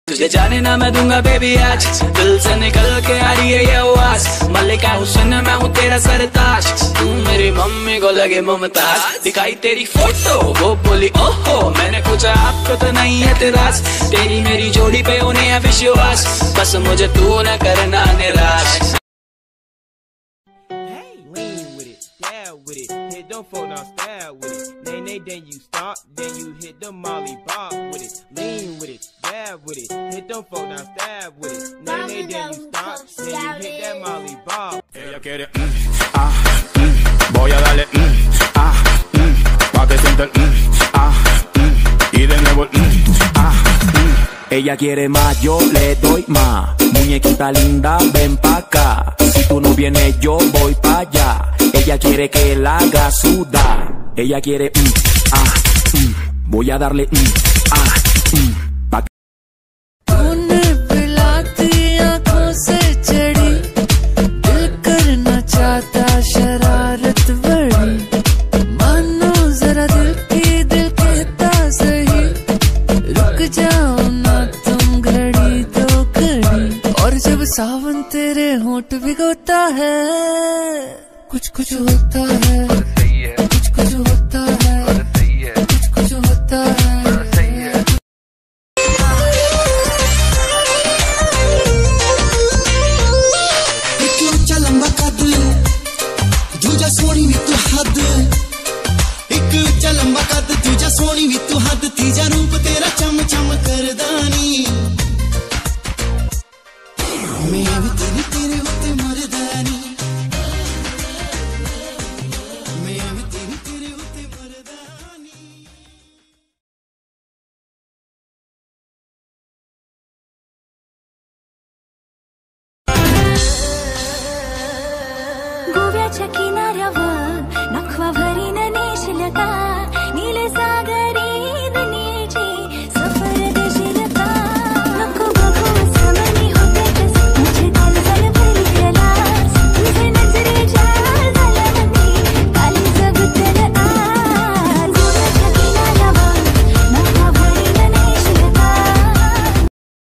तुझे जाने ना मैं दूंगा बेबी आज, दिल से निकल के आ रही है ये आवाज। मल्लिका हुसैन मैं हूँ तेरा सरताज, तू मेरी मम्मी को लगे मुमताज। दिखाई तेरी फोटो वो बोली ओहो, मैंने पूछा आपको तो नहीं है तेराज। तेरी मेरी जोड़ी पे उन्हें है विश्वास, बस मुझे तू न करना निराश। With it, hit them folk now, stab with it. Nay, then you stop, then you hit the molly bob with it. Lean with it, dab with it, hit them folk now, stab with it. Nay, then you stop, then you hit that molly bob. Ella quiere, voy a darle, pa' que sienta y de nuevo, Ella quiere más, yo le doy más. Muñequita linda, ven pa' acá. Si tú no vienes, yo voy pa' allá. Ella quiere que la haga sudar. Ella quiere, voy a darle, pa' तूने पिलाती आँखों से चढ़ी, दिल करना चाहता शरारत बड़ी। मानो जरा दिल कहता सही, रुक जाओ ना तुम घड़ी दो घड़ी। और जब सावन तेरे होंठ भिगोता है, कुछ कुछ होता है, कुछ कुछ होता है, कुछ कुछ होता है। एक ऊंचा लंबा कद, दूजा सोनी भी तू हद। एक ऊंचा लंबा कद, दूजा सोनी भी तू हद। तीजा रूप तेरा चम चम करदानी, मैं भी तेरे उत्ते मरदानी। गोव्याच्या किनाऱ्यावर